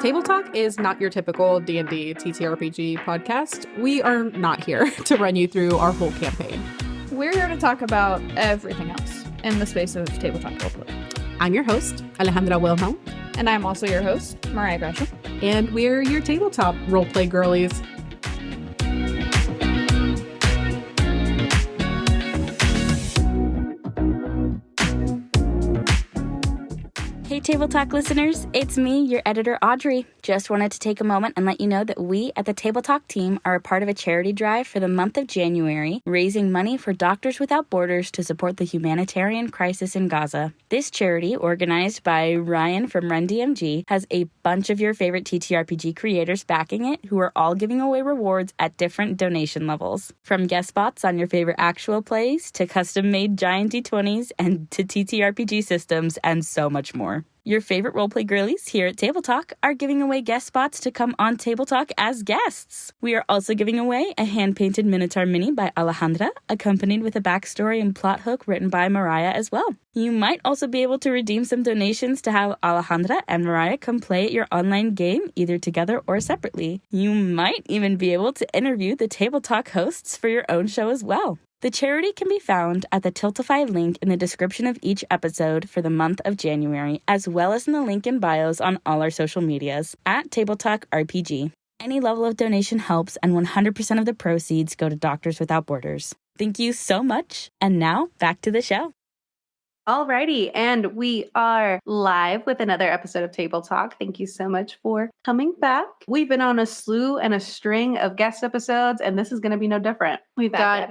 Table Talk is not your typical D&D TTRPG podcast. We are not here to run you through our whole campaign. We're here to talk about everything else in the space of tabletop roleplay. I'm your host, Alejandra Wilhelm. And I'm also your host, Mariah Gresham. And we're your tabletop roleplay girlies. Hey Table Talk listeners, it's me, your editor Audrey. Just wanted to take a moment and let you know that we at the Table Talk team are a part of a charity drive for the month of January, raising money for Doctors Without Borders to support the humanitarian crisis in Gaza. This charity, organized by Ryan from Run DMG, has a bunch of your favorite TTRPG creators backing it, who are all giving away rewards at different donation levels. From guest spots on your favorite actual plays, to custom-made giant D20s, and to TTRPG systems, and so much more. Your favorite roleplay girlies here at Table Talk are giving away guest spots to come on Table Talk as guests. We are also giving away a hand-painted Minotaur mini by Alejandra, accompanied with a backstory and plot hook written by Mariah as well. You might also be able to redeem some donations to have Alejandra and Mariah come play at your online game, either together or separately. You might even be able to interview the Table Talk hosts for your own show as well. The charity can be found at the Tiltify link in the description of each episode for the month of January, as well as in the link in bios on all our social medias, at Table Talk RPG. Any level of donation helps, and 100% of the proceeds go to Doctors Without Borders. Thank you so much, and now back to the show. Alrighty, and we are live with another episode of Table Talk. Thank you so much for coming back. We've been on a slew and a string of guest episodes, and this is going to be no different. We've got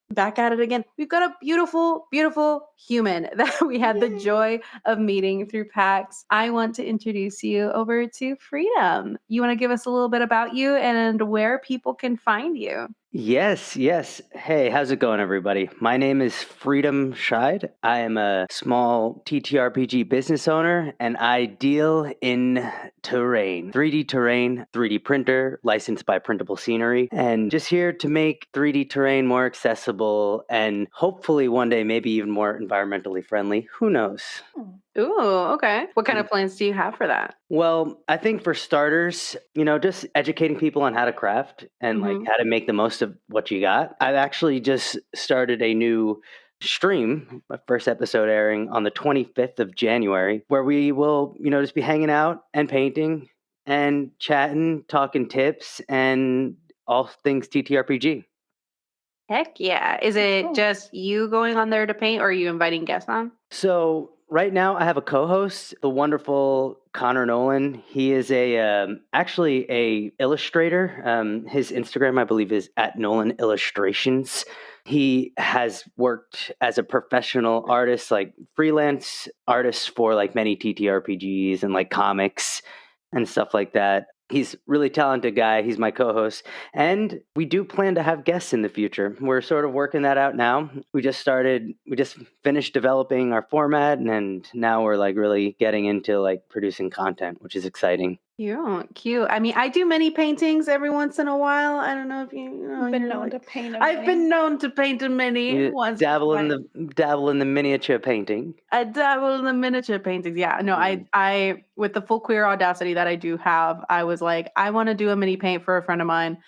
back at it again. We've got a beautiful, beautiful human that we had the joy of meeting through PAX. I want to introduce you over to Freedom. You want to give us a little bit about you and where people can find you? Yes. Hey, how's it going, everybody? My name is Freedom Scheid. I am a small TTRPG business owner, and I deal in terrain, 3D terrain, 3D printer, licensed by Printable Scenery, and just here to make 3D terrain more accessible and hopefully one day maybe even more environmentally friendly. Who knows? Ooh, okay. What kind of plans do you have for that? Well, I think for starters, just educating people on how to craft and like how to make the most of what you got. I've actually just started a new stream, my first episode airing on the 25th of January, where we will, just be hanging out and painting and chatting, talking tips and all things TTRPG. Heck yeah. Is it just you going on there to paint, or are you inviting guests on? So right now I have a co-host, the wonderful Connor Nolan. He is actually a illustrator. His Instagram, I believe, is at Nolan Illustrations. He has worked as a professional artist, like freelance artist for like many TTRPGs and like comics and stuff like that. He's a really talented guy. He's my co-host. And we do plan to have guests in the future. We're sort of working that out now. We just finished developing our format, and now we're like really getting into like producing content, which is exciting. Cute. I mean, I do mini paintings every once in a while. I don't know if I've been known to paint a mini. I've been known to paint a mini once. Dabble in the miniature painting. I dabble in the miniature paintings. Yeah. No, I with the full queer audacity that I do have, I was like, I want to do a mini paint for a friend of mine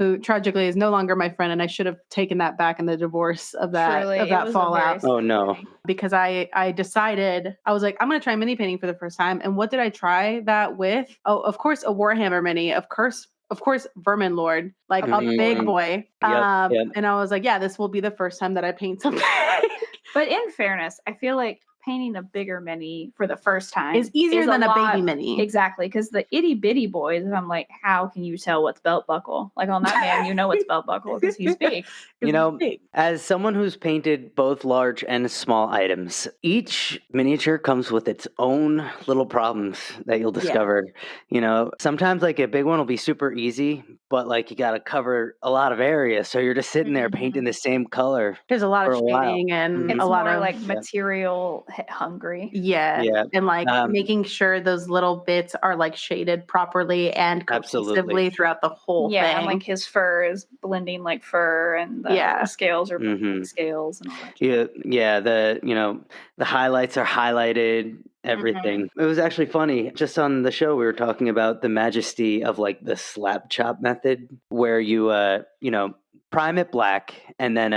who tragically is no longer my friend, and I should have taken that back in the divorce of that fallout. Oh no. Because I decided, I was like, I'm going to try mini painting for the first time. And what did I try that with? Oh, of course, a Warhammer mini. Of course, Vermin Lord, like a big boy. Yep. And I was like, yeah, this will be the first time that I paint something. But in fairness, I feel like painting a bigger mini for the first time is easier than a baby mini. Exactly, because the itty bitty boys, I'm like, how can you tell what's belt buckle? Like on that man, it's belt buckle because he's big. As someone who's painted both large and small items, each miniature comes with its own little problems that you'll discover. Sometimes like a big one will be super easy, but like you got to cover a lot of area, so you're just sitting there painting the same color. There's a lot of shading and it's a lot of like material hungry. Yeah. And like making sure those little bits are like shaded properly and cohesively throughout the whole thing. Yeah, and like his fur is blending like fur, and the scales are blending like scales and all that. Yeah, the highlights are highlighted everything. It was actually funny. Just on the show, we were talking about the majesty of like the slap chop method, where you, prime it black and then,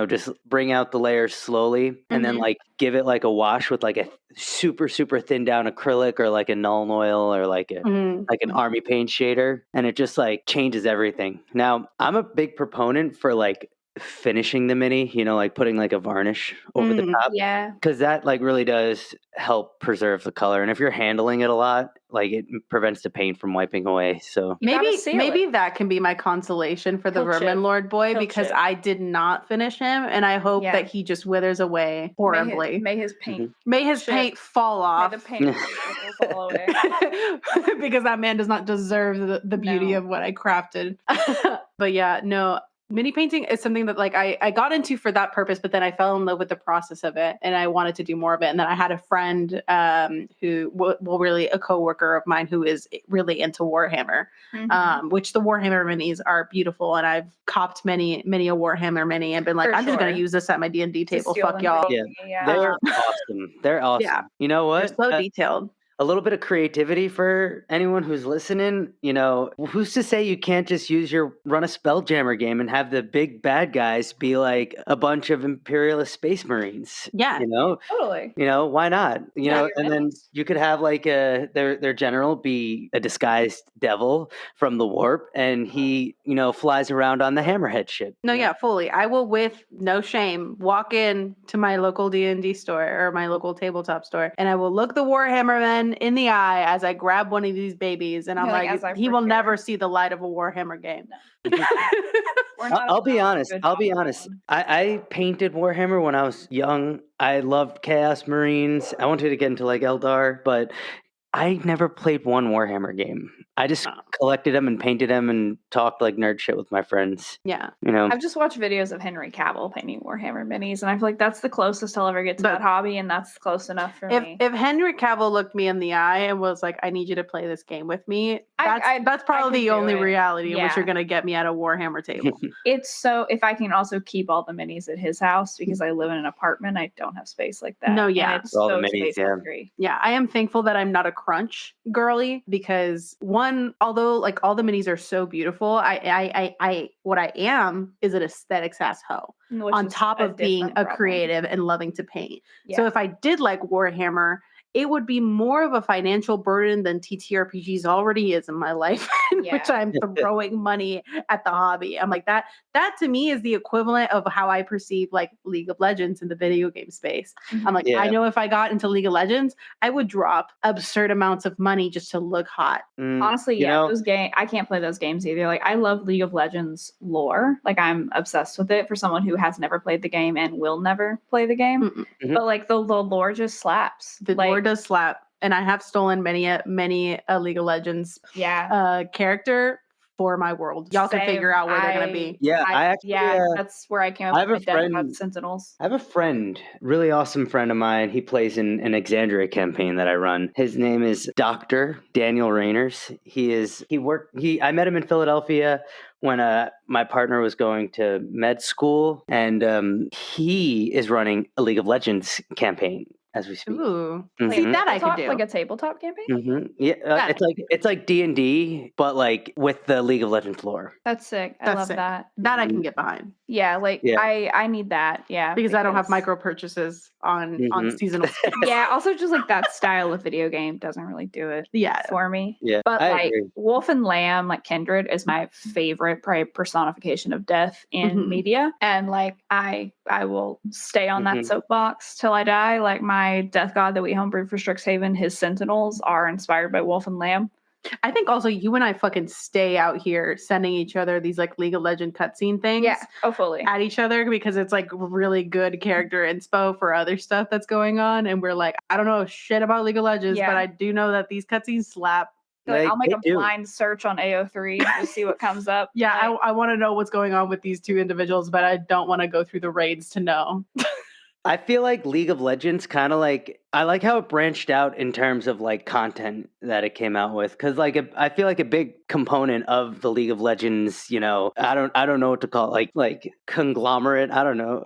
just bring out the layers slowly and then like give it like a wash with like a super, super thin down acrylic or like a Nuln Oil or like an army paint shader. And it just like changes everything. Now, I'm a big proponent for like finishing the mini, like putting like a varnish over the top. Yeah. Because that like really does help preserve the color. And if you're handling it a lot, like it prevents the paint from wiping away. So You gotta Maybe seal maybe it. that can be my consolation for the He'll Vermin chip. Lord boy, He'll because chip. I did not finish him, and I hope Yeah. that he just withers away horribly. May his paint. May his chip. paint fall May off. the paint fall away. Because that man does not deserve the beauty No. of what I crafted. But yeah, no. Mini painting is something that like I got into for that purpose, but then I fell in love with the process of it and I wanted to do more of it. And then I had a friend really a coworker of mine who is really into Warhammer, which the Warhammer minis are beautiful. And I've copped many a Warhammer mini and been like, For I'm just going sure. to use this at my D&D To table. steal Fuck them y'all. from Yeah. me, yeah. they're awesome. They're awesome. Yeah. You know They're what? so detailed. A little bit of creativity for anyone who's listening. Who's to say you can't just run a Spelljammer game and have the big bad guys be like a bunch of imperialist space marines? Yeah. Totally. Why not? Yeah, you're And then right. you could have like their general be a disguised devil from the warp, and he flies around on the Hammerhead ship. No, yeah, fully. I will, with no shame, walk in to my local D&D store or my local tabletop store, and I will look the Warhammer men in the eye as I grab one of these babies, and I'm Yeah, like, as I he will procure. never see the light of a Warhammer game. We're not I'll be allowed honest. good I'll be job honest. on. I painted Warhammer when I was young. I loved Chaos Marines. I wanted to get into like Eldar, but I never played one Warhammer game. I just collected them and painted them and talked like nerd shit with my friends. Yeah. I've just watched videos of Henry Cavill painting Warhammer minis, and I feel like that's the closest I'll ever get to But- that hobby, and that's close enough for me. If Henry Cavill looked me in the eye and was like, I need you to play this game with me, that's probably could the do only it. reality in which Yeah. you're going to get me at a Warhammer table. It's so, if I can also keep all the minis at his house, because I live in an apartment, I don't have space like that. No, and yeah. it's All the so minis, space yeah. hungry. Yeah, I am thankful that I'm not a crunch girly, because one, although like all the minis are so beautiful, I what I am is an aesthetics ass hoe Which on is top a of being different a problem. creative and loving to paint. Yeah. So if I did like Warhammer, it would be more of a financial burden than TTRPGs already is in my life, in which Yeah. I'm throwing money at the hobby. I'm like, that to me is the equivalent of how I perceive like League of Legends in the video game space. I'm like, Yeah. I know if I got into League of Legends, I would drop absurd amounts of money just to look hot. Honestly, You yeah, know- those game I can't play those games either. Like, I love League of Legends lore. Like, I'm obsessed with it for someone who has never played the game and will never play the game. Mm-mm. Mhm. But like the lore just slaps. The like, lore does slap, and I have stolen many a League of Legends yeah. character for my world. Y'all can Same. figure out where they're gonna be. Yeah, I actually, that's where I came up I have with a my Dead friend- God Sentinels. I have a friend, really awesome friend of mine. He plays in an Exandria campaign that I run. His name is Dr. Daniel Rainers. I met him in Philadelphia when my partner was going to med school, and he is running a League of Legends campaign as we speak. Ooh, Mhm. see that I could Tabletop, do. like a tabletop campaign. Mhm. Yeah, That it's like D&D, but like with the League of Legends lore. That's sick. I That's love sick. that. That I Mhm. can get behind, Yeah, like Yeah. I need that. Yeah, because I don't have because- micro purchases on Mhm. seasonal. Yeah, also just like that style of video game doesn't really do it Yeah. for me. Yeah, But I like agree. Wolf and Lamb, like Kindred, is my favorite probably personification of death in Mhm. media. And like I will stay on that Mhm. soapbox till I die. Like my death god that we homebrewed for Strixhaven, his sentinels are inspired by Wolf and Lamb. I think also you and I fucking stay out here sending each other these like League of Legend cutscene things. Yeah, oh fully. At each other, because it's like really good character inspo for other stuff that's going on, and we're like, I don't know shit about League of Legends, Yeah. but I do know that these cutscenes slap. Like, I'll make they a do. blind search on AO3 to see what comes up. Yeah, Like, I want to know what's going on with these two individuals, but I don't want to go through the raids to know. I feel like League of Legends kind of like I like how it branched out in terms of like content that it came out with because like I feel like a big component of the League of Legends, I don't know what to call it, like conglomerate. I don't know.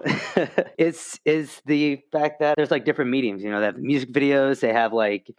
It's is the fact that there's like different mediums. They have music videos. They have like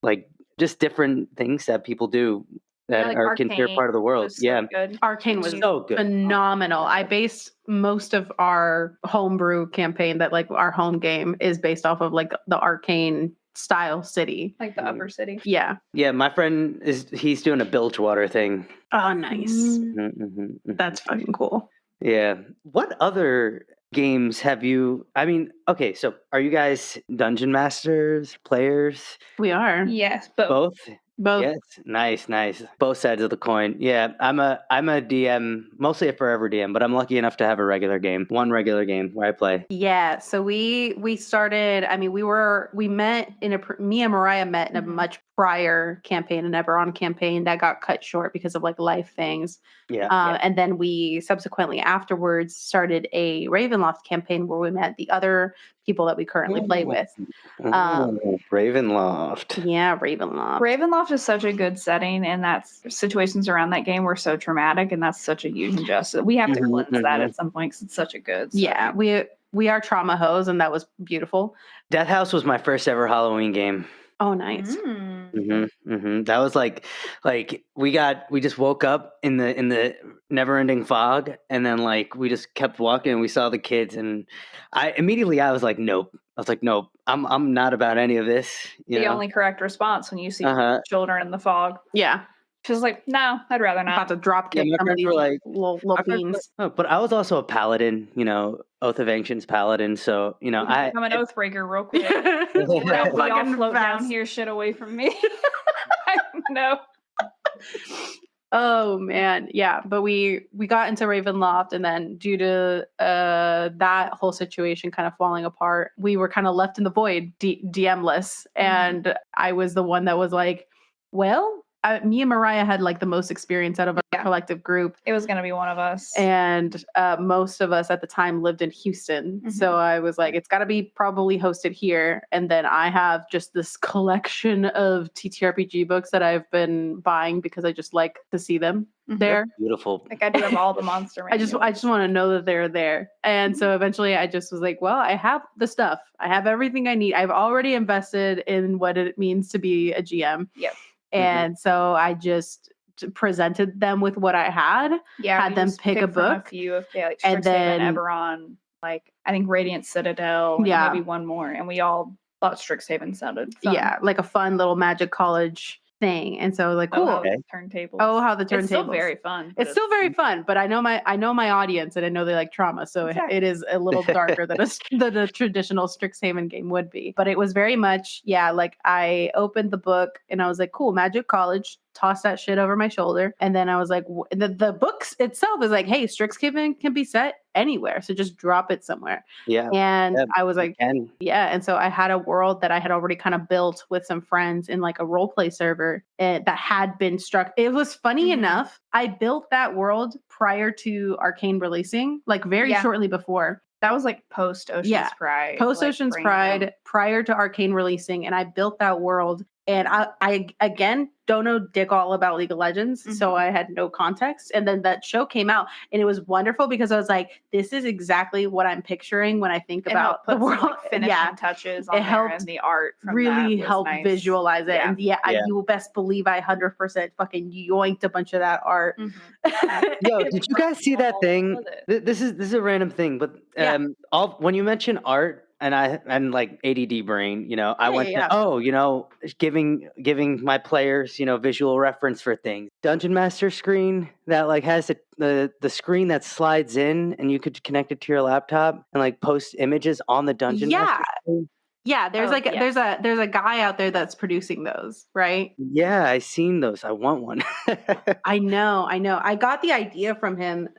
like just different things that people do that like are considered Arcane part of the world. was so Yeah, good. Arcane was so good. phenomenal. I based most of our homebrew campaign that like our home game is based off of like the Arcane style city. Like the upper city. Yeah. Yeah, my friend he's doing a Bilgewater thing. Oh, nice. Mm-hmm. That's fucking cool. Yeah. What other games have you? I mean, okay, so are you guys dungeon masters, players? We are. Yes, but Both? Both. Yes. Nice. Both sides of the coin. Yeah, I'm a DM, mostly a forever DM, but I'm lucky enough to have one regular game where I play. Yeah, so we started, I mean, we met me and Mariah met in a much prior campaign, an Eberron campaign that got cut short because of like life things. Yeah. And then we subsequently afterwards started a Ravenloft campaign where we met the other people that we currently play with. Ravenloft. Yeah, Ravenloft. Ravenloft is such a good setting, and that's situations around that game were so traumatic, and that's such a huge injustice. We have to cleanse that at some point because it's such a good setting. Yeah, we are trauma hoes, and that was beautiful. Death House was my first ever Halloween game. Oh, nice. That was like we just woke up in the never ending fog, and then like we just kept walking and we saw the kids, and I was like, nope. I'm not about any of this. The only correct response when you see children in the fog. Yeah. She's like, no, I'd rather not. About to drop kick my some of friends these were like, little beans. but I was also a paladin, Oath of Ancients paladin. So I'm an oathbreaker real quick. Real We all fucking float fast. down here, shit away from me. I know. Oh man, yeah. But we got into Ravenloft, and then due to that whole situation kind of falling apart, we were kind of left in the void, DM-less. And I was the one that was like, well, me and Mariah had like the most experience out of our collective group. It was going to be one of us. And most of us at the time lived in Houston. So I was like, it's got to be probably hosted here. And then I have just this collection of TTRPG books that I've been buying because I just like to see them there. Beautiful. Like I do have all the monster I just want to know that they're there. And so eventually I just was like, well, I have the stuff. I have everything I need. I've already invested in what it means to be a GM. Yep. And so I just presented them with what I had. Yeah, had them pick a book. A few of like and then Eberron, like I think Radiant Citadel, and maybe one more, and we all thought Strixhaven sounded fun. Yeah, like a fun little Magic College thing. And so like, cool. Turntables. Oh, how the turntables. It's still very fun. It's still very fun, but I know my audience, and I know they like trauma, so it is a little darker than a traditional Strixhaven game would be. But it was very much, like I opened the book and I was like, cool, Magic College, toss that shit over my shoulder. And then I was like, the books itself is like, hey, Strixhaven can be set anywhere, so just drop it somewhere. And I was like, and so I had a world that I had already kind of built with some friends in like a role play server that had been struck. It was funny enough, I built that world prior to Arcane releasing, like very shortly before. That was like post Ocean's Pride. Post Ocean's Pride, prior to Arcane releasing, and I built that world. And I again don't know dick all about League of Legends, so I had no context. And then that show came out, and it was wonderful because I was like, "This is exactly what I'm picturing when I think about the world." Some, like, finishing touches on it helped, and the art from really that helped visualize it. And you will best believe I 100% fucking yoinked a bunch of that art. Yo, did you guys see that thing? This is a random thing, but when you mention art. And like ADD brain, I went to, giving my players, visual reference for things. Dungeon Master screen that like has the screen that slides in and you could connect it to your laptop and like post images on the Dungeon Master screen. Yeah, there's there's a guy out there that's producing those, right? Yeah, I seen those. I want one. I know. I got the idea from him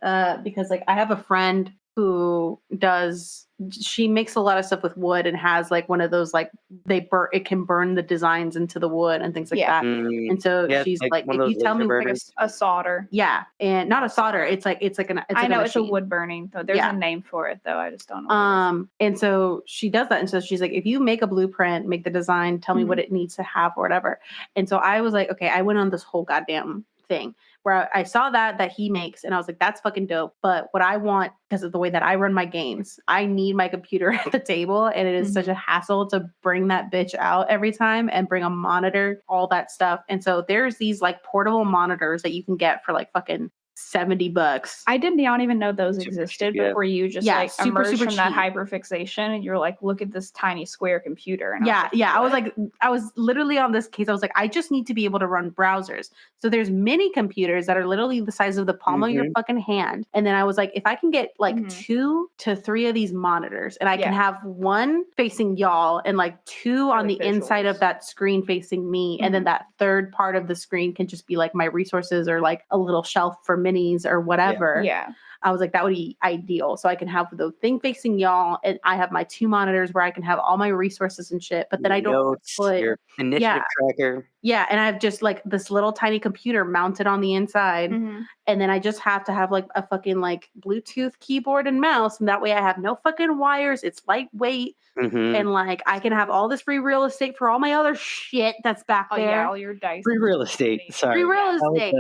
because like I have a friend who does she makes a lot of stuff with wood and has like one of those like it can burn the designs into the wood and things like that. And so she's like, one if of you those tell me laser Like burners. a solder. yeah, and not a solder, it's like I know it's a machine. wood burning, though. There's a name for it, though. I just don't know. What it is. And so she does that. And so she's like, if you make a blueprint, make the design, tell me what it needs to have or whatever. And so I was like, okay, I went on this whole goddamn thing where I saw that he makes, and I was like, that's fucking dope. But what I want, because of the way that I run my games, I need my computer at the table, and it is such a hassle to bring that bitch out every time and bring a monitor, all that stuff. And so there's these like portable monitors that you can get for like fucking $70. I did not even know those existed cheap, before you just like emerged from that hyperfixation, and you're like, look at this tiny square computer. And I was literally on this case. I was like, I just need to be able to run browsers. So there's mini computers that are literally the size of the palm of your fucking hand. And then I was like, if I can get like 2 to 3 of these monitors, and I can have one facing y'all and like 2 on the inside of that screen facing me, and then that third part of the screen can just be like my resources or like a little shelf for minis or whatever. Yeah. I was like, that would be ideal. So I can have the thing facing y'all, and I have my 2 monitors where I can have all my resources and shit. But then I don't put your initiative tracker. Yeah, and I have just like this little tiny computer mounted on the inside, and then I just have to have like a fucking like Bluetooth keyboard and mouse, and that way I have no fucking wires. It's lightweight, and like I can have all this free real estate for all my other shit that's back there. Yeah, all your dice. Free real estate. Sorry. Free real estate.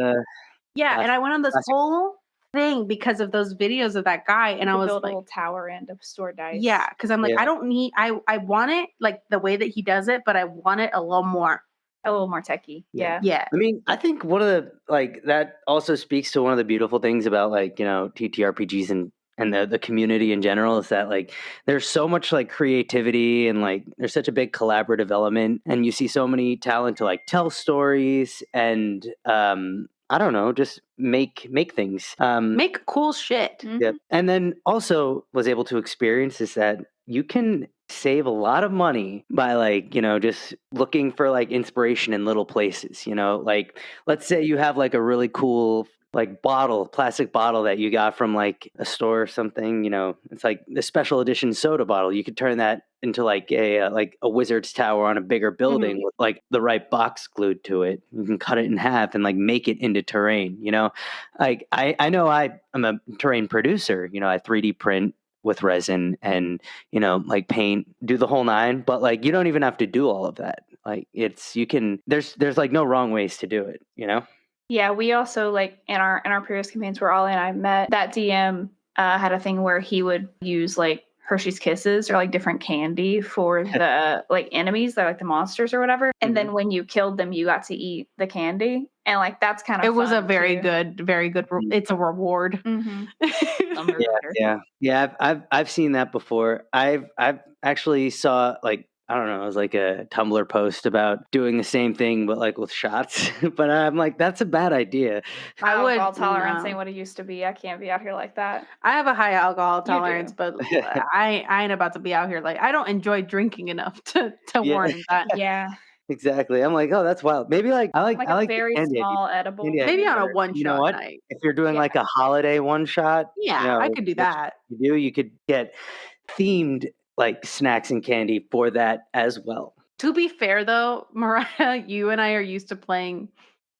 Yeah, and I went on this classic. whole thing because of those videos of that guy, and I was build like, a little tower and to store dice. yeah, because I'm like, I don't need. I want it like the way that he does it, but I want it a little more techie. Yeah. I mean, I think one of the like that also speaks to one of the beautiful things about like, you know, TTRPGs and the community in general is that like there's so much like creativity and like there's such a big collaborative element, and you see so many talent to like tell stories and I don't know, just make things. Make cool shit. Yeah. And then also was able to experience is that you can save a lot of money by like, you know, just looking for like inspiration in little places, you know, like let's say you have like a really cool like plastic bottle that you got from like a store or something, you know, it's like the special edition soda bottle. You could turn that into like a wizard's tower on a bigger building with like the right box glued to it. You can cut it in half and like make it into terrain, you know. Like I know I'm a terrain producer, you know, I 3D print with resin and, you know, like paint, do the whole 9, but like you don't even have to do all of that. Like there's like no wrong ways to do it, you know? Yeah, we also like in our previous campaigns where Ollie and I met, that DM had a thing where he would use like Hershey's Kisses or like different candy for the like enemies, that like the monsters or whatever. And then when you killed them, you got to eat the candy. And like that's kind of it was a fun, very too. good it's a reward. I've seen that before. I've actually saw like, I don't know, it was like a Tumblr post about doing the same thing, but like with shots. But I'm like, that's a bad idea. Alcohol tolerance ain't what it used to be. I can't be out here like that. I have a high alcohol tolerance, but I ain't about to be out here like I don't enjoy drinking enough to warrant that. Yeah. Exactly. I'm like, oh, that's wild. Maybe like I like a very small edible. Maybe on a one you know shot what? night. If you're doing like a holiday one shot, Yeah, you know, I could do that. You could get themed like snacks and candy for that as well. To be fair though, Mariah, you and I are used to playing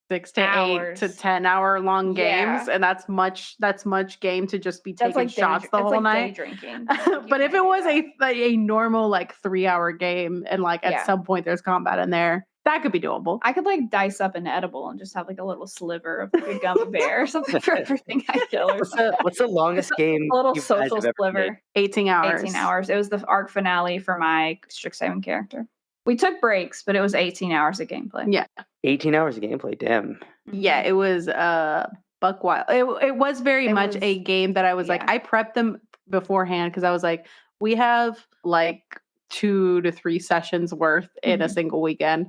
6 to 8 to 10 hour long games, and that's much game to just be taking shots the whole night. Drinking. But if it was a normal like 3 hour game and like at some point there's combat in there, that could be doable. I could like dice up an edible and just have like a little sliver of like a gummy bear or something for everything I kill. Or what's the longest game? A little social sliver. 18 hours. 18 hours. It was the arc finale for my Strixhaven character. We took breaks, but it was 18 hours of gameplay. Yeah. 18 hours of gameplay. Damn. Yeah, it was buck wild. It was very much a game that I was like, I prepped them beforehand because I was like, we have like 2 to 3 sessions worth in a single weekend.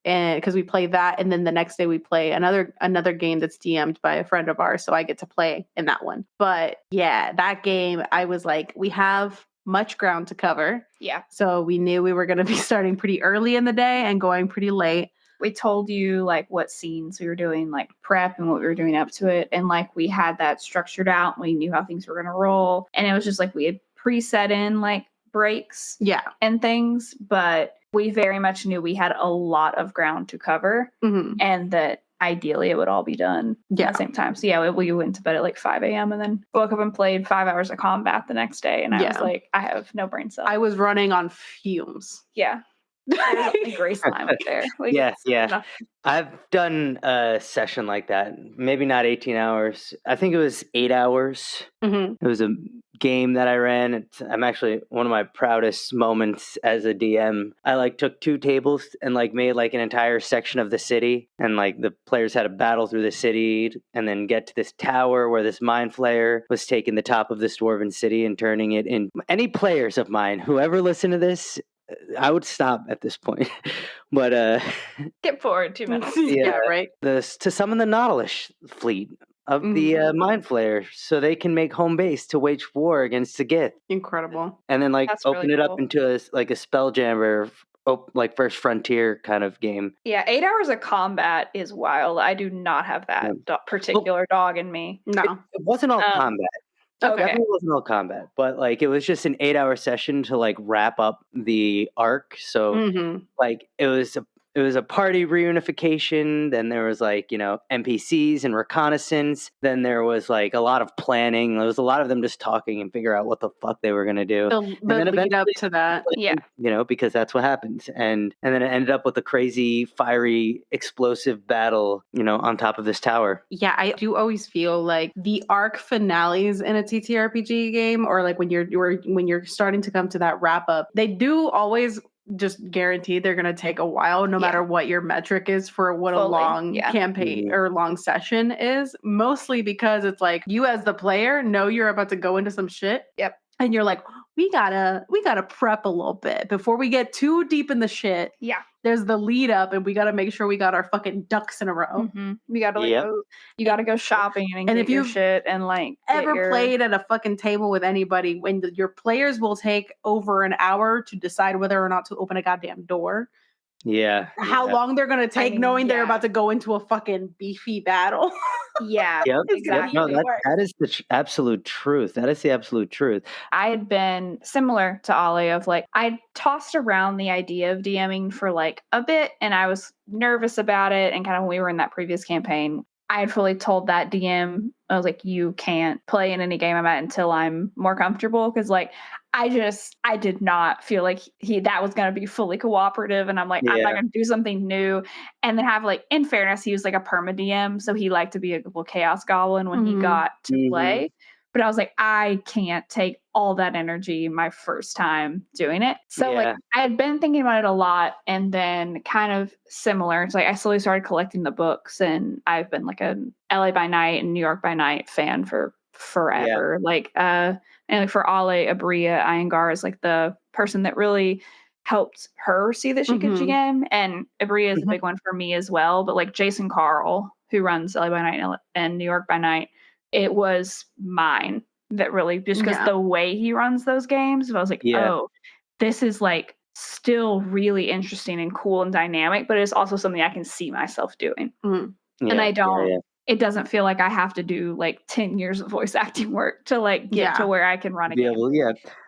And because we play that, and then the next day we play another game that's DM'd by a friend of ours, so I get to play in that one. But yeah, that game, I was like, we have much ground to cover. Yeah. So we knew we were going to be starting pretty early in the day and going pretty late. We told you like what scenes we were doing, like prep and what we were doing up to it, and like we had that structured out. We knew how things were going to roll, and it was just like we had preset in like breaks Yeah. and things, but we very much knew we had a lot of ground to cover Hmm. and that ideally it would all be done at the same time. So yeah, we went to bed at like 5 a.m. and then woke up and played 5 hours of combat the next day. And I was like, I have no brain cells. I was running on fumes. Yeah. There's a grace line up there. Like, Yeah, it's yeah. enough. I've done a session like that. Maybe not 18 hours. I think it was 8 hours. Hmm. It was a game that I ran. I'm actually one of my proudest moments as a DM. I like took 2 tables and like made like an entire section of the city, and like the players had to battle through the city and then get to this tower where this mind flayer was taking the top of this dwarven city and turning it in. Any players of mine, whoever listened to this, I would stop at this point. But Get forward 2 minutes. Yeah, right. to summon the Nautilus fleet of the Mind Flayer so they can make home base to wage war against the Gith. Incredible. And then like That's open really it cool. up into a Spelljammer, like First Frontier kind of game. Yeah, 8 hours of combat is wild. I do not have that particular dog in me. No. It wasn't all combat. Okay. Definitely wasn't all combat, but like it was just an 8-hour session to like wrap up the arc. So Hmm. like it was a party reunification. Then there was like, NPCs and reconnaissance. Then there was like a lot of planning. There was a lot of them just talking and figure out what the fuck they were going to do. The then lead up to that. Yeah. Because that's what happens. And then it ended up with a crazy, fiery, explosive battle, on top of this tower. Yeah, I do always feel like the arc finales in a TTRPG game, or like when you're starting to come to that wrap up, they do always just guarantee they're going to take a while, no matter what your metric is for what a Fully, long campaign or long session is. Mostly because it's like you as the player know you're about to go into some shit. Yep. And you're like, we gotta prep a little bit before we get too deep in the shit. Yeah. There's the lead up, and we gotta make sure we got our fucking ducks in a row. Mm-hmm. We gotta you gotta go shopping and get if your you've shit and like ever played at a fucking table with anybody, when your players will take over an hour to decide whether or not to open a goddamn door. Yeah. How long they're gonna take, knowing they're yeah. about to go into a fucking beefy battle. Yeah, Yep. exactly. No, that is the absolute truth. That is the absolute truth. I had been similar to Ollie of like, I tossed around the idea of DMing for like a bit and I was nervous about it. And kind of when we were in that previous campaign, I had fully told that DM, I was like, you can't play in any game I'm at until I'm more comfortable. Cause like, I did not feel like that was going to be fully cooperative. And I'm like, I'm not going to do something new. And then have like, in fairness, he was like a perma DM. So he liked to be a little chaos goblin when he got to play. But I was like, I can't take all that energy my first time doing it. So like I had been thinking about it a lot, and then kind of similar. It's like I slowly started collecting the books, and I've been like a LA by Night and New York by Night fan for forever. Like and like for Ale, Abria Iyengar is like the person that really helped her see that she could GM, and Abria is a big one for me as well. But like Jason Carl, who runs LA by Night and New York by Night, it was mine that really, just because the way he runs those games, I was like, oh, this is like still really interesting and cool and dynamic, but it's also something I can see myself doing. And I don't, it doesn't feel like I have to do like 10 years of voice acting work to like get to where I can run a game.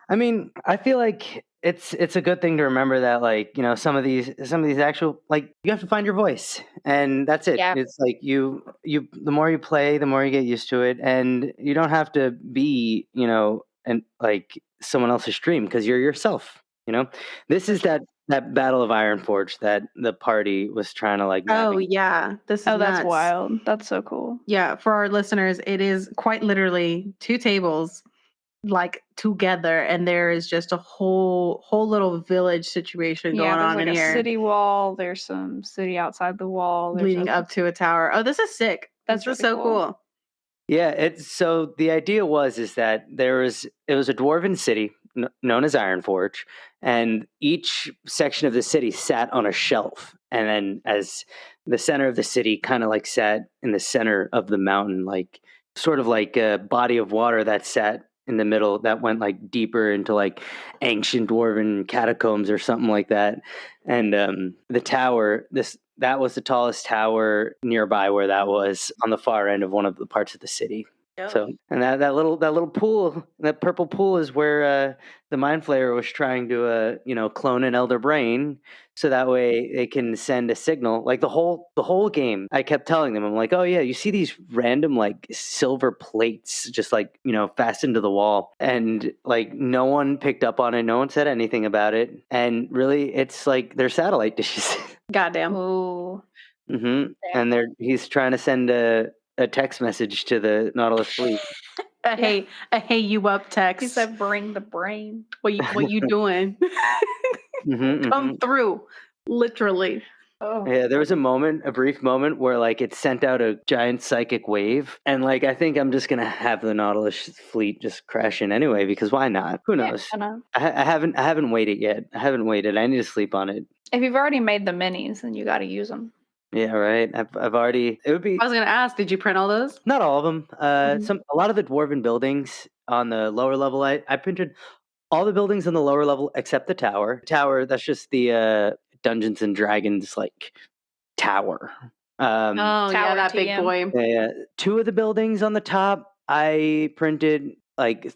I mean, I feel like it's a good thing to remember that, like, some of these actual, like, you have to find your voice, and that's it. It's like you the more you play, the more you get used to it, and you don't have to be and like someone else's dream, because you're yourself. This is that Battle of Ironforge that the party was trying to like navigate. This is that's nuts. wild. That's so cool. For our listeners, it is quite literally 2 tables like together, and there is just a whole little village situation going on like in here. A city wall. There's some city outside the wall. Leading up to a tower. Oh, this is sick. That's just really so cool. Yeah, so the idea is that it was a dwarven city known as Ironforge, and each section of the city sat on a shelf, and then as the center of the city kind of like sat in the center of the mountain, like sort of like a body of water that sat in the middle that went like deeper into like ancient dwarven catacombs or something like that. And the tower, that was the tallest tower nearby where that was on the far end of one of the parts of the city. So, and that little pool, that purple pool, is where the Mind Flayer was trying to clone an Elder Brain, so that way they can send a signal. Like the whole game, I kept telling them, I'm like, oh yeah, you see these random like silver plates just like fastened to the wall, and like no one picked up on it, no one said anything about it, and really, it's like they're satellite dishes. Goddamn. Oh, And he's trying to send a text message to the Nautilus fleet. A hey you up text. he said, "Bring the brain." What you doing? Come through, literally. Oh, Yeah, there was a brief moment where like it sent out a giant psychic wave, and like I think I'm just gonna have the Nautilus fleet just crash in anyway, because why not? Who knows? I haven't waited yet. I haven't waited. I need to sleep on it. If you've already made the minis, then you got to use them. Yeah, right. I've already. It would be. I was gonna ask, did you print all those? Not all of them. A lot of the dwarven buildings on the lower level. I printed all the buildings on the lower level except the tower. Tower. That's just the Dungeons and Dragons like tower. Yeah, that TM. big boy. Yeah. Two of the buildings on the top, I printed like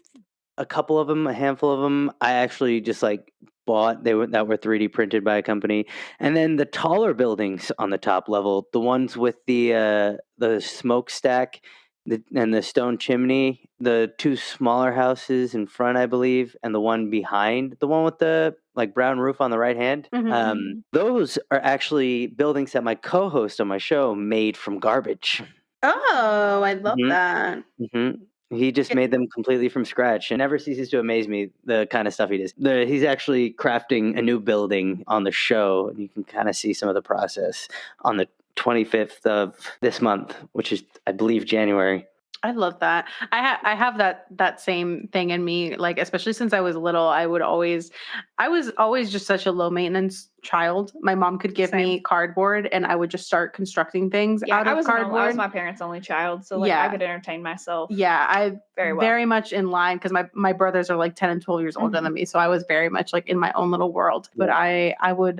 a couple of them, a handful of them. I actually just like bought that were 3D printed by a company, and then the taller buildings on the top level, the ones with the smokestack and the stone chimney, the two smaller houses in front, I believe, and the one behind, the one with the like brown roof on the right hand. Those are actually buildings that my co-host on my show made from garbage. Oh, I love that. He just made them completely from scratch, and never ceases to amaze me the kind of stuff he does. He's actually crafting a new building on the show, and you can kind of see some of the process on the 25th of this month, which is, I believe, January. I love that. I have that same thing in me. Like, especially since I was little, I was always just such a low maintenance child. My mom could give me cardboard, and I would just start constructing things out of cardboard. I was my parents' only child, so I could entertain myself. Yeah, I very much in line because my brothers are like 10 and 12 years older than me, so I was very much like in my own little world. But I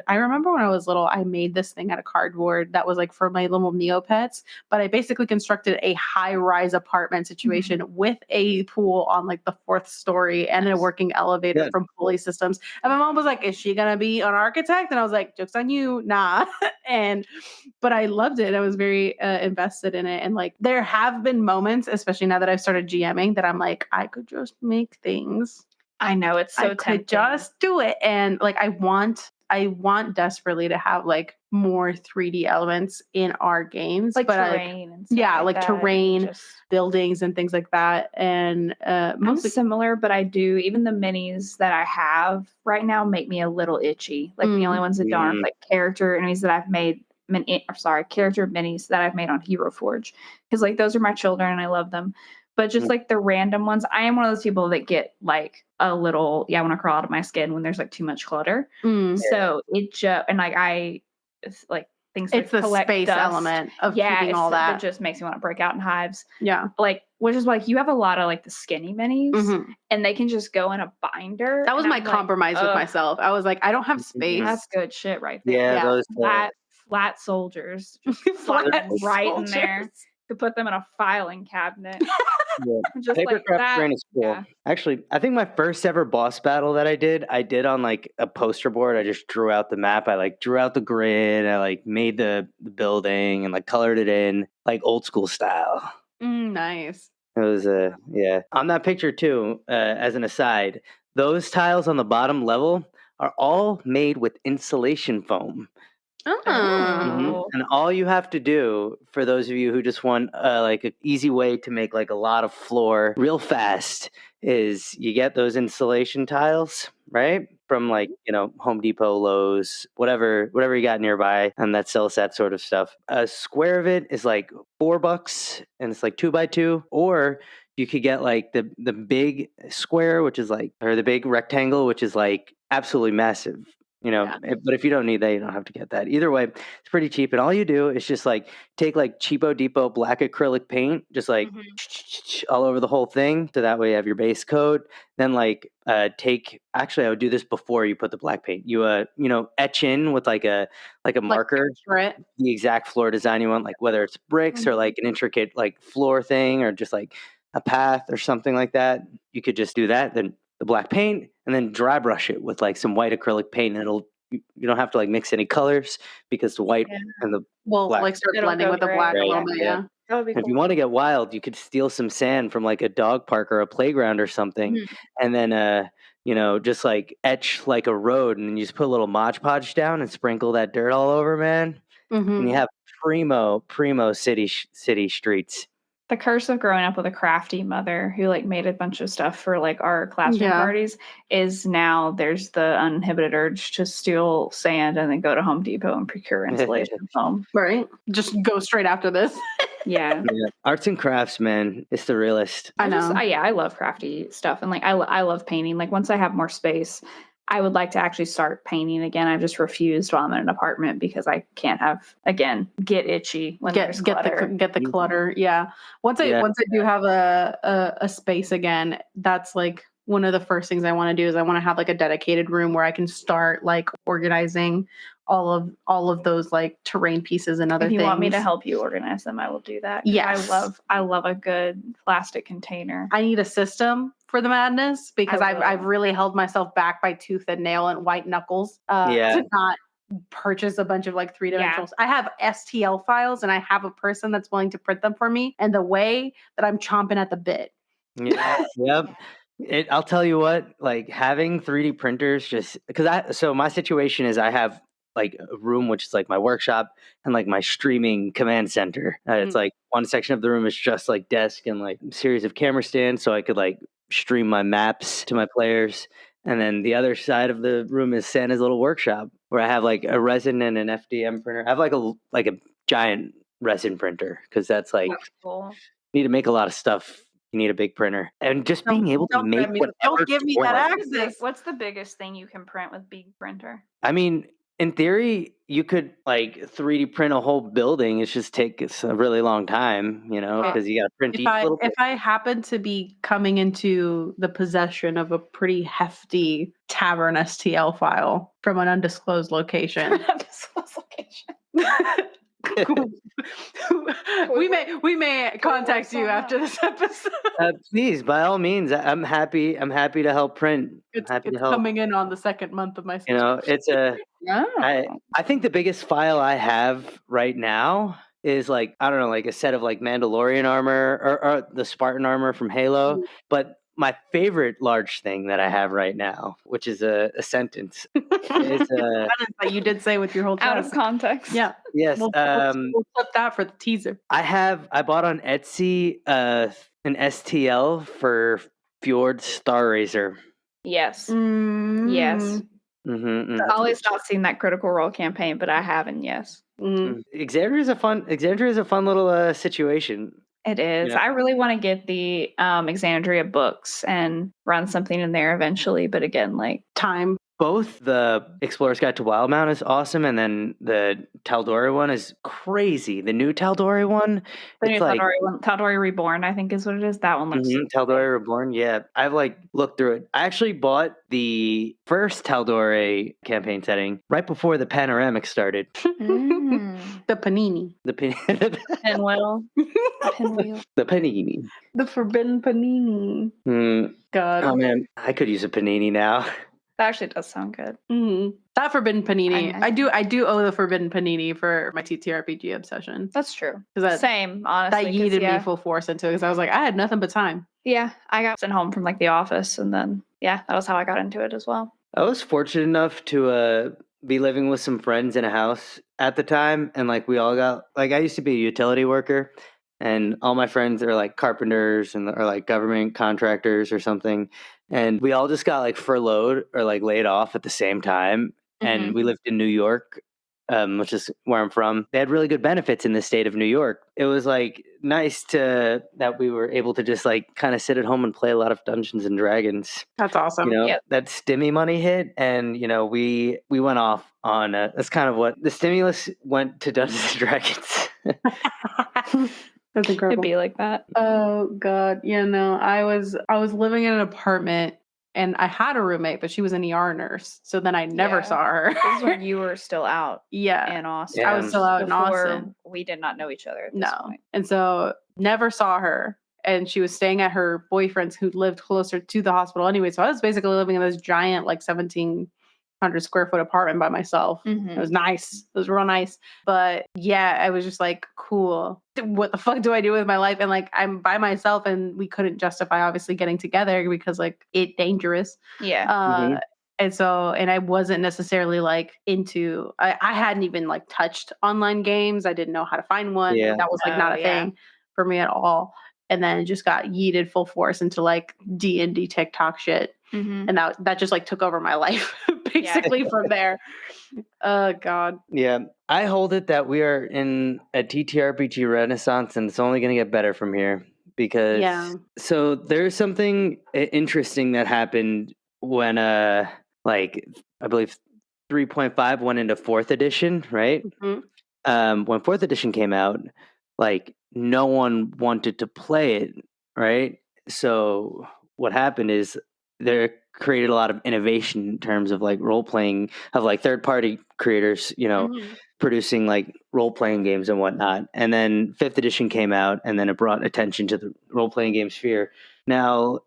remember when I was little, I made this thing out of cardboard that was like for my little Neopets. But I basically constructed a high-rise apartment situation with a pool on like the 4th story and a working elevator from pulley systems. And my mom was like, "Is she gonna be an architect?" And I was like, "Joke's on you, nah." But I loved it. I was very invested in it. And like, there have been moments, especially now that I've started GMing, that I'm like, I could just make things. I know, it's so tempting. Could just do it. And like, I want desperately to have like more 3D elements in our games, like terrain and stuff terrain, buildings and things like that. And mostly similar, but I do, even the minis that I have right now make me a little itchy. Like the only ones that don't, like character minis that I've made. Character minis that I've made on Hero Forge, because like those are my children and I love them. But just like the random ones, I am one of those people that get like a little, I want to crawl out of my skin when there's like too much clutter. So it just, and like it's like things it's like the space dust. Element of keeping all that. It just makes me want to break out in hives. Yeah. Like, which is like, you have a lot of like the skinny minis and they can just go in a binder. That was my compromise with myself. I was like, I don't have space. That's good shit right there. Yeah. Those flat soldiers. Flat right soldiers. In there. Could put them in a filing cabinet. Just Paper like craft that. terrain is cool. Yeah. Actually, I think my first ever boss battle that I did on like a poster board. I just drew out the map. I like drew out the grid. I like made the building and like colored it in like old school style. Nice. It was on that picture too. As an aside, those tiles on the bottom level are all made with insulation foam. And all you have to do, for those of you who just want like an easy way to make like a lot of floor real fast, is you get those insulation tiles, right? From like, Home Depot, Lowe's, whatever you got nearby, and that sells that sort of stuff. A square of it is like $4 and it's like 2x2, or you could get like the big square, which is like, or the big rectangle, which is like absolutely massive. But if you don't need that, you don't have to get that. Either way, it's pretty cheap. And all you do is just like take like Cheapo Depot black acrylic paint, just like all over the whole thing. So that way you have your base coat. Then like actually I would do this before you put the black paint. You etch in with like a marker the exact floor design you want, like whether it's bricks or like an intricate like floor thing or just like a path or something like that, you could just do that. Then the black paint, and then dry brush it with like some white acrylic paint. And you don't have to like mix any colors because the white and the Well, black. like start It'll blending go with the gray. black a Right, little bit. yeah. Yeah. That would be If cool. you want to get wild, you could steal some sand from like a dog park or a playground or something, and then just like etch like a road, and then you just put a little Mod Podge down and sprinkle that dirt all over, man. And you have primo city streets. The curse of growing up with a crafty mother who like made a bunch of stuff for like our classroom parties is now there's the uninhibited urge to steal sand and then go to Home Depot and procure insulation foam. Right. Just go straight after this. Yeah. Arts and crafts, man, it's the realest. I know. I love crafty stuff, and like I love painting. Like once I have more space, I would like to actually start painting again. I've just refused while I'm in an apartment because I can't get itchy when there's clutter. Get the clutter. Yeah. Once I do have a space again, that's like one of the first things I want to do is I want to have like a dedicated room where I can start like organizing all of those like terrain pieces and other If you things. want me to help you organize them, I will do that. Yes. I love a good plastic container. I need a system for the madness because I will. I've really held myself back by tooth and nail and white knuckles to not purchase a bunch of like 3-dimensionals. I have STL files and I have a person that's willing to print them for me, and the way that I'm chomping at the bit. Yeah. Yep. I'll tell you what, like having 3D printers just because my situation is I have like a room which is like my workshop and like my streaming command center. It's like one section of the room is just like desk and like series of camera stands so I could like stream my maps to my players. And then the other side of the room is Santa's little workshop where I have like a resin and an FDM printer. I have like a giant resin printer because that's like cool. You need to make a lot of stuff. You need a big printer and just being able to make don't give me that access. What's the biggest thing you can print with big printer? I mean, in theory, you could like 3D print a whole building. It just takes a really long time, because you got to print each little bit. If I happen to be coming into the possession of a pretty hefty Tavern STL file from an undisclosed location. Undisclosed location. we may contact you after this episode. Please, by all means, I'm happy to help print. It's to help. Coming in on the second month of my subscription. It's I think the biggest file I have right now is like, I don't know, like a set of like Mandalorian armor or the Spartan armor from Halo. But my favorite large thing that I have right now, which is a sentence, is that you did say with your whole chest. Out of context. Yeah. Yes. We'll flip that for the teaser. I bought on Etsy an STL for Fjord Star Racer. Yes. Mm. Yes. Mm-hmm. I've always not seen that Critical Role campaign, but I have, and yes. Mm. Exandria is a fun little situation. It is. Yeah. I really want to get the Exandria books and run something in there eventually, but again, like time. Both the Explorer's Guide to Wildemount is awesome, and then the Tal'Dorei one is crazy. The new Tal'Dorei one, the new Tal'Dorei Reborn, I think is what it is. That one looks Tal'Dorei Reborn. Yeah, I've like looked through it. I actually bought the first Tal'Dorei campaign setting right before the panoramic started. The panini. The pinwheel. The panini. The forbidden panini. God. Oh man, I could use a panini now. That actually does sound good. Mm-hmm. That forbidden panini. I do owe the forbidden panini for my TTRPG obsession. That's true. Same, honestly. That yeeted me full force into it because I was like, I had nothing but time. Yeah, I got sent home from like the office, and then that was how I got into it as well. I was fortunate enough to be living with some friends in a house at the time, and like we all got like I used to be a utility worker. And all my friends are like carpenters or like government contractors or something. And we all just got like furloughed or like laid off at the same time. Mm-hmm. And we lived in New York, which is where I'm from. They had really good benefits in the state of New York. It was like nice that we were able to just like kind of sit at home and play a lot of Dungeons and Dragons. That's awesome. That stimmy money hit. And, we went off on that's kind of what the stimulus went to Dungeons and Dragons. That's incredible. Could be like that. Oh God. I was living in an apartment and I had a roommate, but she was an ER nurse. So then I never saw her. This is when you were still out. Yeah. In Austin. Yeah. I was still out in Austin. We did not know each other at this point. And so never saw her. and she was staying at her boyfriend's who lived closer to the hospital anyway. So I was basically living in this giant, like 1,700 square foot apartment by myself. It was nice. It was real nice. But yeah, I was just like, cool. What the fuck do I do with my life? And like, I'm by myself, and we couldn't justify obviously getting together because like it dangerous. Yeah. And so, and I wasn't necessarily like into, I hadn't even like touched online games. I didn't know how to find one. Yeah. That was like not a thing for me at all. And then it just got yeeted full force into like D&D TikTok shit. And that just like took over my life basically from there. Oh God. Yeah. I hold it that we are in a TTRPG renaissance, and it's only going to get better from here because so there's something interesting that happened when like I believe 3.5 went into 4th edition, right? When 4th edition came out, like no one wanted to play it, right? So what happened is there created a lot of innovation in terms of like role playing of like third party creators, you know, producing like role playing games and whatnot. And then 5th edition came out, and then it brought attention to the role playing game sphere. Now,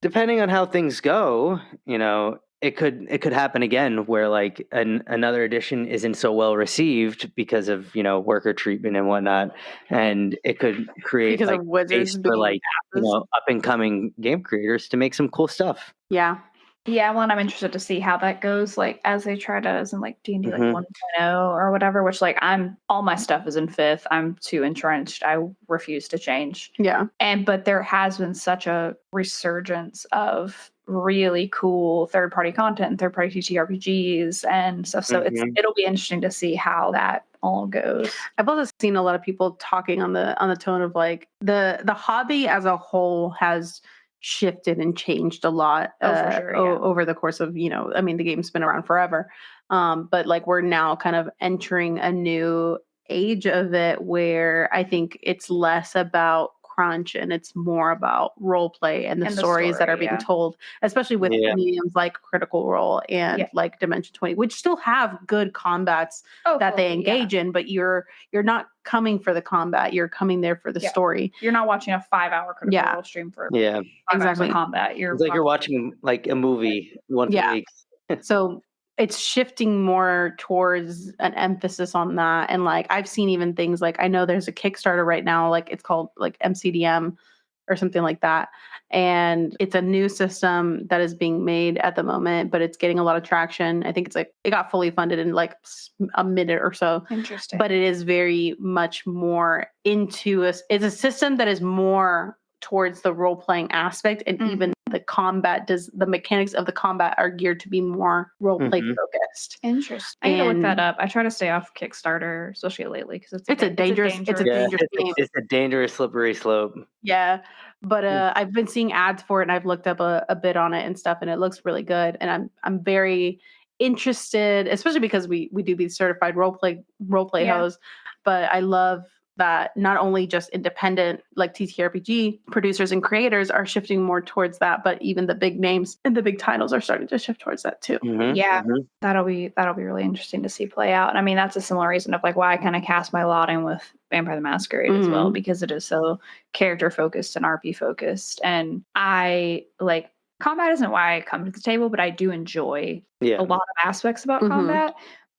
depending on how things go, you know, it could happen again where like another edition isn't so well received because of, you know, worker treatment and whatnot, and it could create Because like of wizards space for being like, you know, up and coming game creators to make some cool stuff. Yeah. Yeah, well, and I'm interested to see how that goes, like as they try to, as in like D&D like 1.0 or whatever. Which like all my stuff is in 5th. I'm too entrenched. I refuse to change. Yeah. But there has been such a resurgence of really cool third party content and third party TTRPGs and stuff. So it'll be interesting to see how that all goes. I've also seen a lot of people talking on the tone of like the hobby as a whole has shifted and changed a lot over the course of, you know, I mean, the game's been around forever. But like we're now kind of entering a new age of it where I think it's less about crunch and it's more about role play and the stories that are being told, especially with mediums like Critical Role and like Dimension 20, which still have good combats that they engage in, but you're not coming for the combat, you're coming there for the story. You're not watching a 5-hour Critical Role stream for 5 hours of combat. It's like you're watching like a movie once a week. So it's shifting more towards an emphasis on that. And like, I've seen even things like, I know there's a Kickstarter right now, like it's called like MCDM or something like that. And it's a new system that is being made at the moment, but it's getting a lot of traction. I think it's like, it got fully funded in like a minute or so. Interesting. But it is very much more into it's a system that is more towards the role-playing aspect, and even the combat the mechanics of the combat are geared to be more role-play focused. Interesting. I need to look that up. I try to stay off Kickstarter, especially lately, because it's a dangerous game. It's a dangerous slippery slope. Yeah. But I've been seeing ads for it, and I've looked up a bit on it and stuff, and it looks really good. And I'm very interested, especially because we do these certified role play hosts. But I love that not only just independent like TTRPG producers and creators are shifting more towards that, but even the big names and the big titles are starting to shift towards that too. That'll be really interesting to see play out. And I mean, that's a similar reason of like why I kind of cast my lot in with Vampire the Masquerade as well, because it is so character focused and RP focused. And I like combat isn't why I come to the table, but I do enjoy a lot of aspects about combat.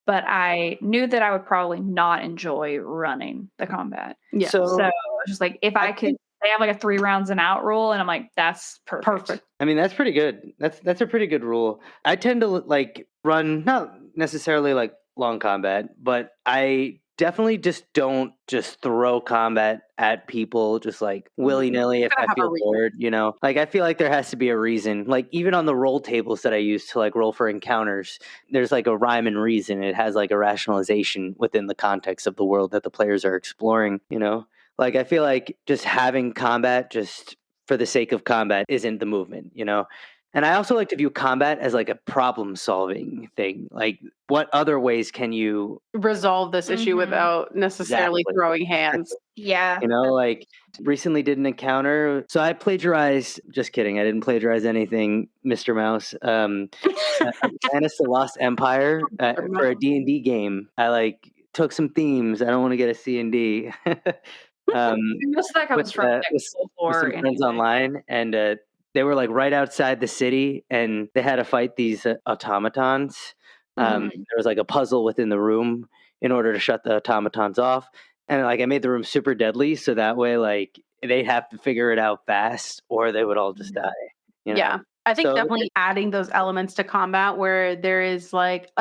But I knew that I would probably not enjoy running the combat. Yeah. So I was just like, if I could, they have like a 3 rounds and out rule, and I'm like, that's perfect. I mean, that's pretty good. That's a pretty good rule. I tend to like run, not necessarily like long combat, but I definitely just don't just throw combat at people just like willy-nilly if I feel bored, you know? Like I feel like there has to be a reason. Like even on the roll tables that I use to like roll for encounters, there's like a rhyme and reason. It has like a rationalization within the context of the world that the players are exploring, you know? Like I feel like just having combat just for the sake of combat isn't the movement, you know? And I also like to view combat as like a problem-solving thing. Like, what other ways can you resolve this issue without necessarily throwing hands? Yeah. You know, like recently did an encounter. So I plagiarized, just kidding. I didn't plagiarize anything, Mr. Mouse. Atlantis: The Lost Empire for a D&D game. I like took some themes. I don't want to get a C&D. Most of that comes from with Full with Floor some friends anyway. online, and they were like right outside the city, and they had to fight these automatons. Mhm. There was like a puzzle within the room in order to shut the automatons off, and like I made the room super deadly, so that way like they'd have to figure it out fast, or they would all just die. You know? Yeah. I think So definitely adding those elements to combat where there is like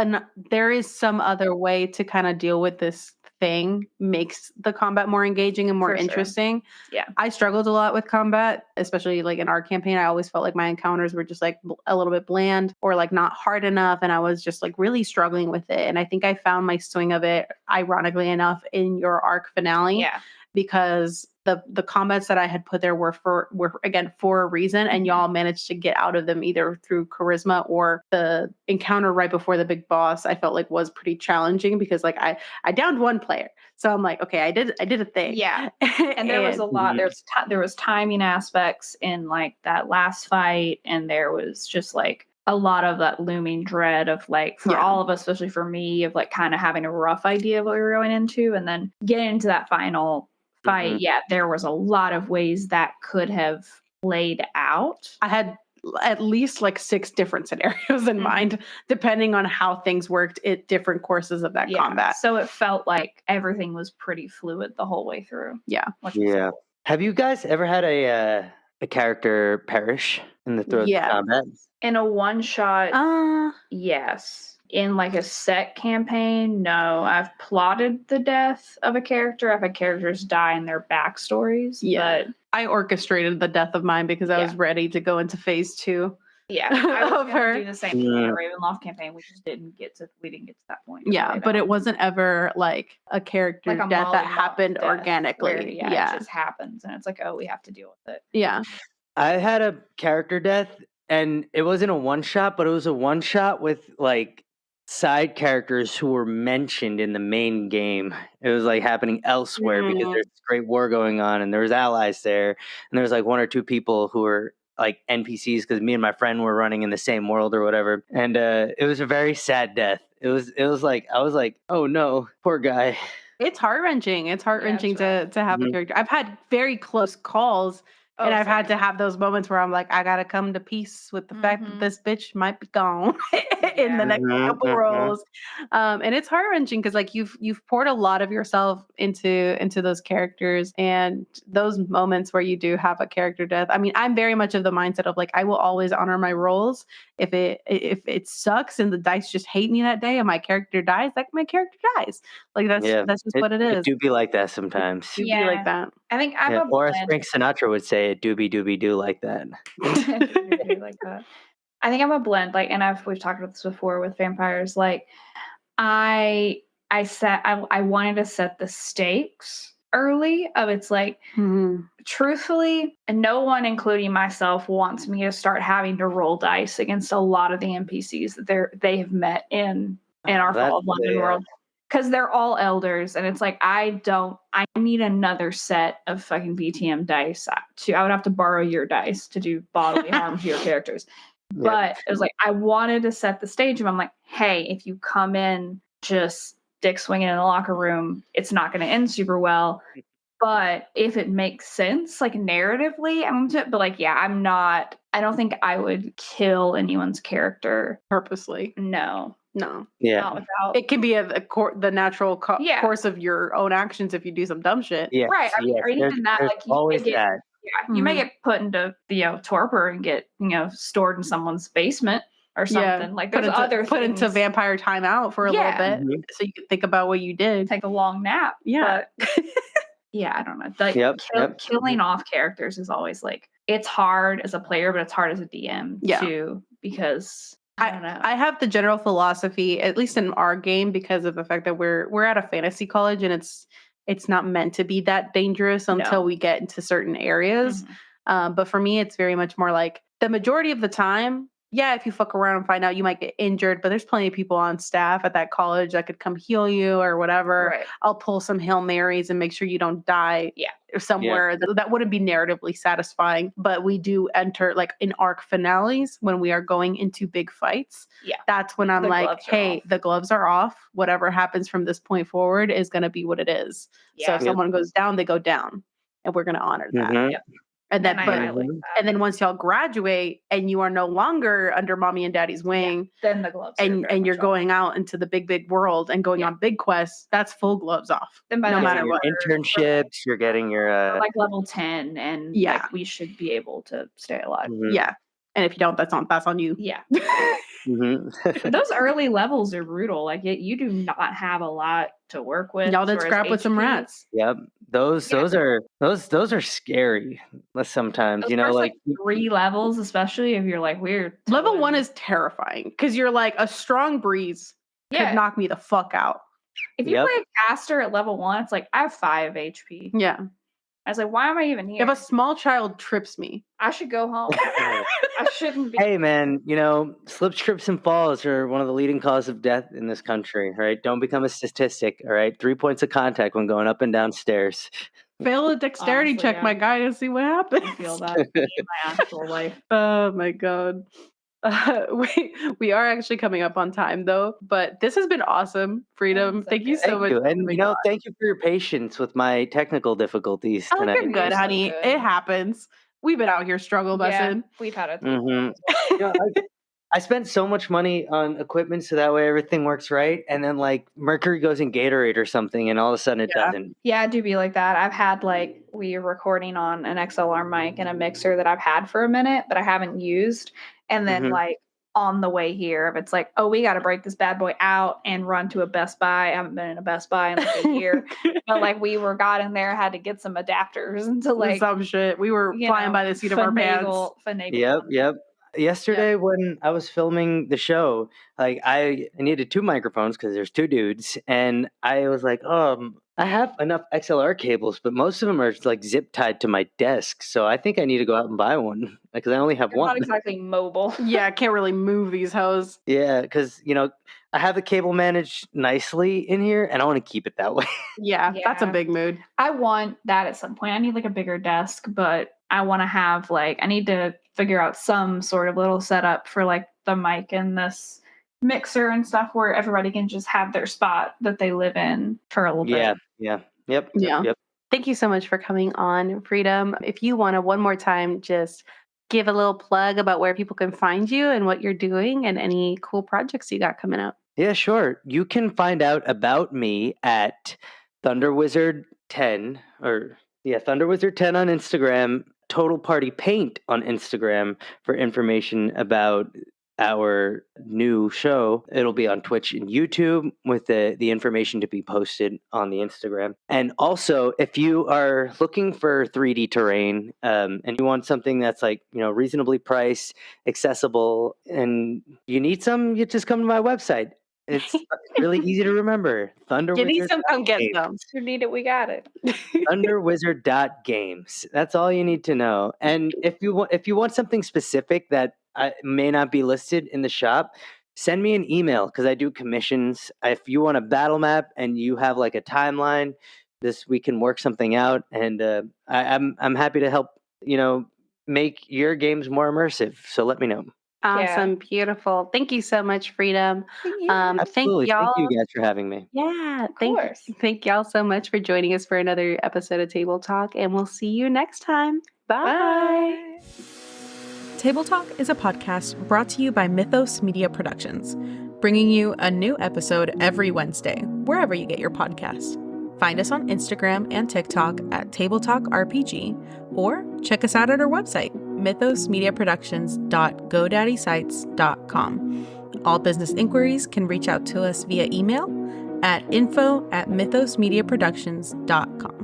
there is some other way to kind of deal with this thing makes the combat more engaging and more For sure. interesting. Yeah. I struggled a lot with combat, especially like in our campaign. I always felt like my encounters were just like a little bit bland or like not hard enough. And I was just like really struggling with it. And I think I found my swing of it, ironically enough, in your arc finale. Yeah. Because the combats that I had put there were again for a reason, and y'all managed to get out of them either through charisma or the encounter right before the big boss. I felt like was pretty challenging because like I downed one player, so I'm like, okay, I did a thing. Yeah. And there was a lot. There was timing aspects in like that last fight, and there was just like a lot of that looming dread of like for all of us, especially for me, of like kind of having a rough idea of what we were going into, and then getting into that final fight. Yeah, there was a lot of ways that could have played out. I had at least like 6 different scenarios in mind, depending on how things worked at different courses of that combat. So it felt like everything was pretty fluid the whole way through. Yeah. Yeah. Have you guys ever had a character perish in the throes of combat? In a one shot, yes. In like a set campaign, no. I've plotted the death of a character. I've had characters die in their backstories. Yeah. But I orchestrated the death of mine because I was ready to go into phase 2. Yeah, I was of going her. to do the same thing in the Ravenloft campaign. We didn't get to that point. Yeah, but it wasn't ever like a character like a death that Molly happened death where, organically. it just happens, and it's like, oh, we have to deal with it. Yeah. I had a character death, and it wasn't a one shot, but it was a one shot with like side characters who were mentioned in the main game. It was like happening elsewhere because there's this great war going on, and there was allies there, and there was like 1 or 2 people who were like NPCs because me and my friend were running in the same world or whatever. And it was a very sad death. It was like I was like, oh no, poor guy. It's heart-wrenching. It's heart-wrenching to have a character. I've had very close calls, and I've had to have those moments where I'm like, I gotta come to peace with the fact that this bitch might be gone in the next couple rolls. And it's heart-wrenching because like you've poured a lot of yourself into those characters, and those moments where you do have a character death. I mean, I'm very much of the mindset of like I will always honor my roles. If it sucks and the dice just hate me that day and my character dies, like my character dies. Like that's just what it is. It do be like that sometimes. Be like that. I think I'm a or as blend. Frank Sinatra would say, it doobie do like that. like that. I think I'm a blend. Like, and we've talked about this before with vampires. Like, I wanted to set the stakes early. Of it's like, truthfully, no one, including myself, wants me to start having to roll dice against a lot of the NPCs that they have met in our Fall of London world. Because they're all elders, and it's like I need another set of fucking BTM dice. I would have to borrow your dice to do bodily harm to your characters. But it was like I wanted to set the stage, and I'm like, hey, if you come in just dick swinging in the locker room, it's not going to end super well. But if it makes sense, like narratively, but like, I'm not. I don't think I would kill anyone's character purposely. No. Yeah. Not without. It can be the natural course of your own actions if you do some dumb shit. Yeah. Right. I mean, or even that, like always that. Yeah, you may get put into torpor and get stored in someone's basement or something. Yeah. Like there's put into vampire timeout for a little bit, so you can think about what you did. Take a long nap. Yeah. But, I don't know. Like killing off characters is always like it's hard as a player, but it's hard as a DM too because. I don't know. I have the general philosophy, at least in our game, because of the fact that we're at a fantasy college and it's not meant to be that dangerous until we get into certain areas. But for me, it's very much more like the majority of the time, if you fuck around and find out you might get injured, but there's plenty of people on staff at that college that could come heal you or whatever. Right. I'll pull some Hail Marys and make sure you don't die somewhere that wouldn't be narratively satisfying. But we do enter like in arc finales when we are going into big fights. Yeah. That's when I'm The like, gloves are hey, off. the gloves are off. Whatever happens from this point forward is going to be what it is. So Yeah. if someone goes down, they go down. And we're going to honor that. Mhm. Yep. And then, And but I like that. and then once y'all graduate and you are no longer under mommy and daddy's wing, Then the gloves are and very you're much off. going out into the big world and going Yeah. on big quests, that's full gloves off. Then by no that matter time Your what. we're internships, you're getting your like level 10 and Yeah. like we should be able to stay alive. mhm, Yeah. And if you don't, that's on you. Yeah. mhm. Those early levels are brutal. Like you do not have a lot to work with. Y'all did as far as scrap with some HP. rats. Yep. Those Yeah. those are scary. Sometimes, Those you know, first, like 3 levels, especially if you're like weird. Level 1 is terrifying because you're like a strong breeze yeah. could knock me the fuck out. If you Yep. play a caster at level 1, it's like I have 5 HP. Yeah. I was like, why am I even here? If a small child trips me. I should go home. I shouldn't be. hey man, you know, slips, trips, and falls are one of the leading causes of death in this country. Right? Don't become a statistic. All right, 3 points of contact when going up and down stairs. Fail a dexterity Honestly, check, yeah. my guy, and see what happens. I feel that in my actual life. Oh my god. We are actually coming up on time though, but this has been awesome, Freedom. Thanks, Thank you okay. so Thank much. you, for and coming you know, on. thank you for your patience with my technical difficulties Oh, tonight. you're good, You're so honey. good. It happens. We've been out here struggle Yeah, busting. we've had it. Mhm. You know, I spent so much money on equipment so that way everything works right, and then like Mercury goes in Gatorade or something, and all of a sudden it Yeah. doesn't. Yeah, I do be like that. I've had like we're recording on an XLR mic and a mixer that I've had for a minute that I haven't used. And then Mhm. like on the way here, if it's like, oh, we got to break this bad boy out and run to a Best Buy. I haven't been in a Best Buy in like a year. But like got in there, had to get some adapters and to like some shit. We were you flying know, by the seat of our pants. finagle Yep, on yep. Yesterday when I was filming the show, like I needed 2 microphones because there's 2 dudes, and I was like, I have enough XLR cables, but most of them are like zip tied to my desk, so I think I need to go out and buy one because I only have You're not one. exactly mobile. Yeah, I can't really move these hoes. Yeah, because you know I have the cable managed nicely in here, and I want to keep it that way. Yeah, that's a Yeah. big mood. I want that at some point. I need like a bigger desk, but I want to have like I need to figure out some sort of little setup for like the mic and this mixer and stuff where everybody can just have their spot that they live in for a little Yeah, bit. yeah, yep, Yeah. yep. Thank you so much for coming on, Freedom. If you want to one more time just give a little plug about where people can find you and what you're doing and any cool projects you got coming up. Yeah, sure. You can find out about me at ThunderWizard10 ThunderWizard10 on Instagram, Total Party Paint on Instagram for information about our new show. It'll be on Twitch and YouTube with the information to be posted on the Instagram. And also, if you are looking for 3D terrain and you want something that's like, you know, reasonably priced, accessible, and you need some, you just come to my website. It's really easy to remember. You need some, come get Games. some. You need it, we got it. Thunderwizard.games. That's all you need to know. And if you want something specific that may not be listed in the shop, send me an email because I do commissions. If you want a battle map and you have like a timeline, we can work something out. And I'm happy to help, you know, make your games more immersive. So let me know. Awesome, beautiful. Thank you so much, Freedom. Absolutely. Thank y'all. Thank you guys for having me. Yeah, course. thank y'all so much for joining us for another episode of Table Talk, and we'll see you next time. Bye. Table Talk is a podcast brought to you by Mythos Media Productions, bringing you a new episode every Wednesday, wherever you get your podcasts. Find us on Instagram and TikTok at Table Talk RPG, or check us out at our website, mythosmediaproductions.godaddyscites.com. All business inquiries can reach out to us via email at info@mythosmediaproductions.com.